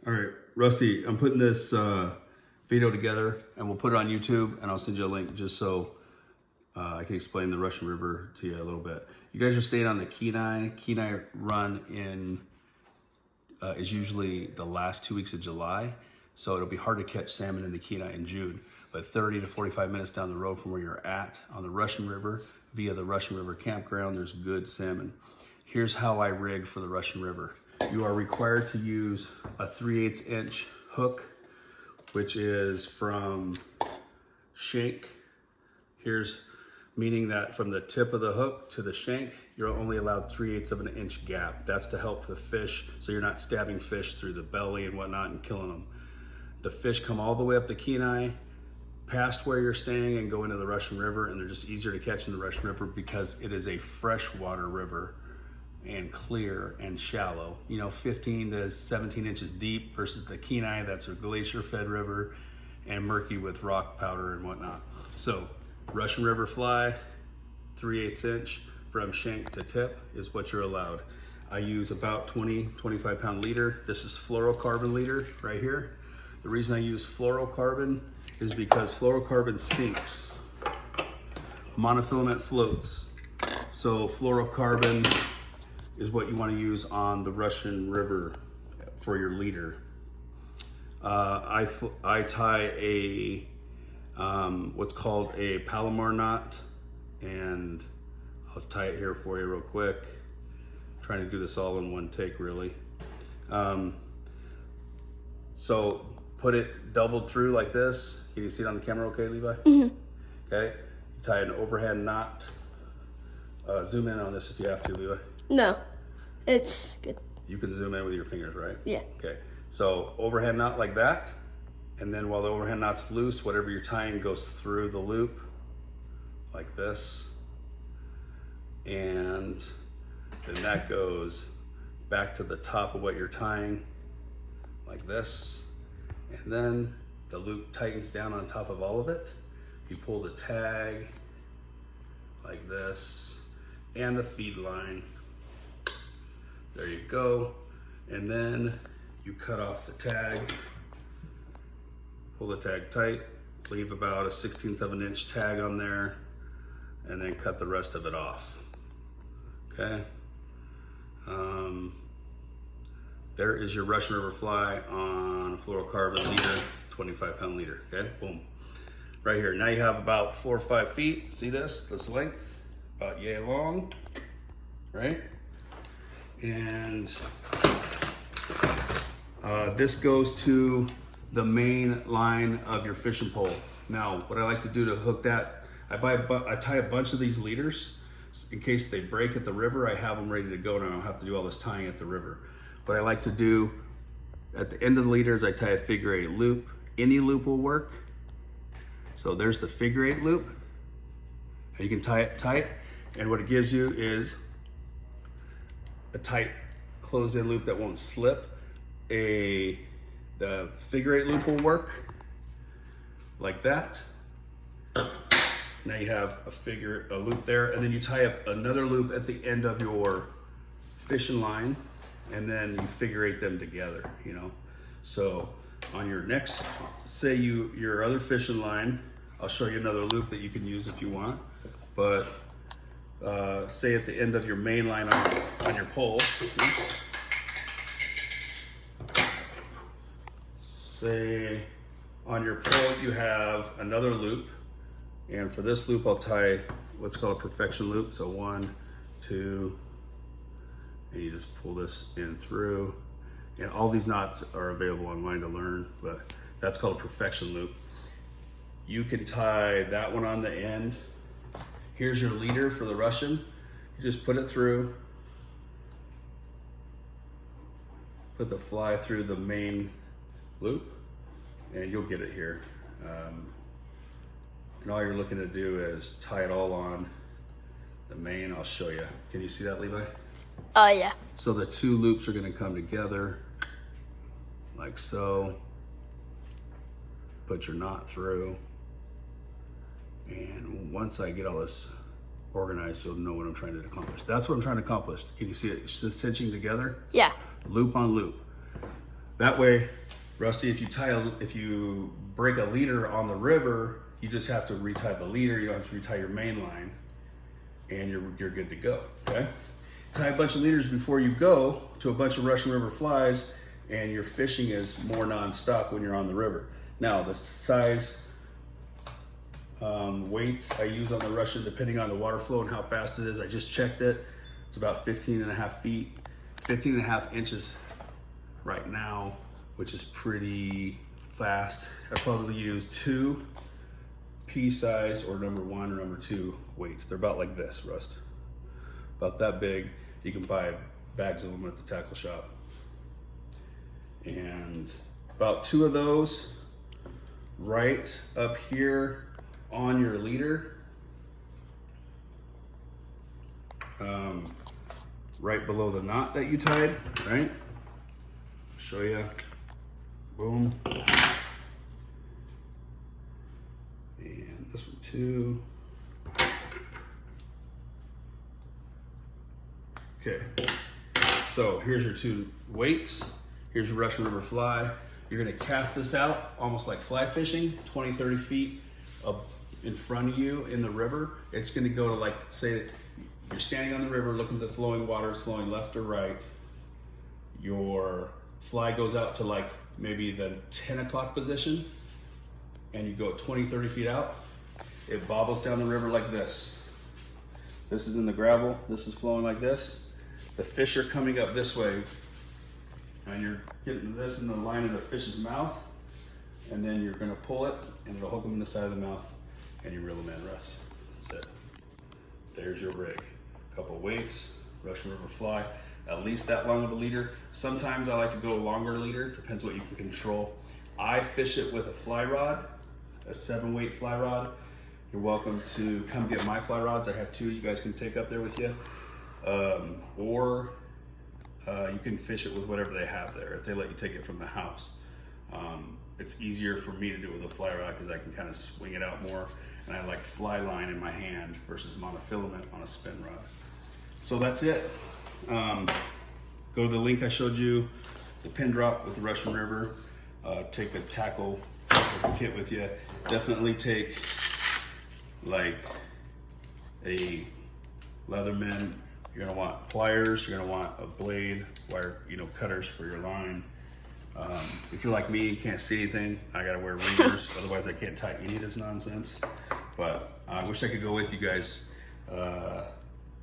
All right, Rusty, I'm putting this video together and we'll put it on YouTube and I'll send you a link just so I can explain the Russian River to you a little bit. You guys are staying on the Kenai. Kenai run is usually the last 2 weeks of July. So it'll be hard to catch salmon in the Kenai in June, but 30 to 45 minutes down the road from where you're at on the Russian River, via the Russian River campground, there's good salmon. Here's how I rig for the Russian River. You are required to use a 3/8 inch hook, which is from shank. Here's meaning that from the tip of the hook to the shank, you're only allowed 3/8 of an inch gap. That's to help the fish, so you're not stabbing fish through the belly and whatnot and killing them. The fish come all the way up the Kenai, past where you're staying, and go into the Russian River, and they're just easier to catch in the Russian River because it is a freshwater river and clear and shallow, 15 to 17 inches deep, versus the Kenai, that's a glacier fed river and murky with rock powder and whatnot. So Russian River fly, 3/8 inch from shank to tip is what you're allowed. I use about 25 pound leader. This is fluorocarbon leader right here. The reason I use fluorocarbon is because fluorocarbon sinks, monofilament floats. So fluorocarbon is what you want to use on the Russian River for your leader. I tie a what's called a Palomar knot, and I'll tie it here for you real quick. I'm trying to do this all in one take, really. So put it doubled through like this. Can you see it on the camera okay, Levi? Mm-hmm. Okay, you tie an overhand knot. Zoom in on this if you have to, Levi. No, it's good. You can zoom in with your fingers, right? Yeah. Okay, so overhand knot like that. And then while the overhand knot's loose, whatever you're tying goes through the loop like this. And then that goes back to the top of what you're tying like this. And then the loop tightens down on top of all of it. You pull the tag like this and the feed line. There you go. And then you cut off the tag. Pull the tag tight, leave about a 1/16 of an inch tag on there, and then cut the rest of it off. Okay. There is your Russian River fly on a fluorocarbon leader, 25 pound leader. Okay, boom. Right here. Now you have about 4 or 5 feet. See this length, about yay long, right? And this goes to the main line of your fishing pole. Now, what I like to do to hook that, I tie a bunch of these leaders in case they break at the river. I have them ready to go, and I don't have to do all this tying at the river. What I like to do at the end of the leaders, I tie a figure 8 loop. Any loop will work. So there's the figure 8 loop, and you can tie it tight. And what it gives you is a tight closed in loop that won't slip. The figure 8 loop will work like that. Now you have a loop there, and then you tie up another loop at the end of your fishing line, and then you figure 8 them together, So on your next, say your other fishing line, I'll show you another loop that you can use if you want, but say at the end of your main line on your pole, say on your pole you have another loop, and for this loop I'll tie what's called a perfection loop. So 1, 2, and you just pull this in through, and all these knots are available online to learn, but that's called a perfection loop. You can tie that one on the end. Here's your leader for the Russian. You just put it through, put the fly through the main loop, and you'll get it here. And all you're looking to do is tie it all on the main. I'll show you. Can you see that, Levi? Oh, yeah. So the 2 loops are going to come together like so. Put your knot through, and once I get all this organized, you'll know what I'm trying to accomplish. That's what I'm trying to accomplish. Can you see it cinching together? Yeah. Loop on loop. That way, Rusty, if you break a leader on the river, you just have to retie the leader. You don't have to retie your main line, and you're good to go. Okay. Tie a bunch of leaders before you go to a bunch of Russian River flies, and your fishing is more nonstop when you're on the river. Now, the size weights I use on the Russian, depending on the water flow and how fast it is, I just checked it. It's about 15 and a half feet, 15 and a half inches right now, which is pretty fast. I probably use 2 pea size or number 1 or number 2 weights. They're about like this, Rust. About that big. You can buy bags of them at the tackle shop. And about 2 of those right up here on your leader. Right below the knot that you tied, right? Show you. Boom. And this one too. Okay, so here's your 2 weights. Here's your Russian River fly. You're gonna cast this out almost like fly fishing, 20, 30 feet up in front of you in the river. It's gonna go to, like, say you're standing on the river looking at the flowing water, flowing left or right. Your fly goes out to like maybe the 10 o'clock position, and you go 20, 30 feet out. It bobbles down the river like this. This is in the gravel, this is flowing like this. The fish are coming up this way, and you're getting this in the line of the fish's mouth, and then you're gonna pull it, and it'll hook them in the side of the mouth, and you reel them in, Russ. That's it. There's your rig. A couple weights, Russian River fly, at least that long of a leader. Sometimes I like to go a longer leader, depends what you can control. I fish it with a fly rod, a 7-weight fly rod. You're welcome to come get my fly rods. I have 2 you guys can take up there with you. Or you can fish it with whatever they have there, if they let you take it from the house. It's easier for me to do it with a fly rod because I can kind of swing it out more, and I like fly line in my hand versus monofilament on a spin rod. So that's it. Go to the link I showed you, the pin drop with the Russian River. Take a tackle kit with you. Definitely take like a Leatherman. You're gonna want pliers, you're gonna want a blade, wire, cutters for your line. If you're like me and can't see anything, I gotta wear readers, otherwise I can't tie any of this nonsense. But I wish I could go with you guys.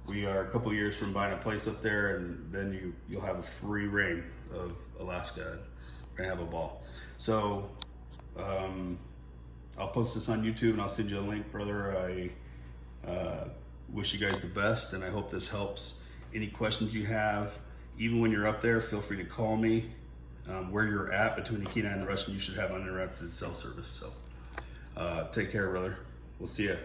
We are a couple years from buying a place up there, and then you'll have a free reign of Alaska. We're gonna have a ball. So I'll post this on YouTube and I'll send you a link, brother. I wish you guys the best, and I hope this helps. Any questions you have, even when you're up there, feel free to call me. Where you're at between the Kenai and the Russian, you should have uninterrupted cell service. So take care, brother. We'll see you.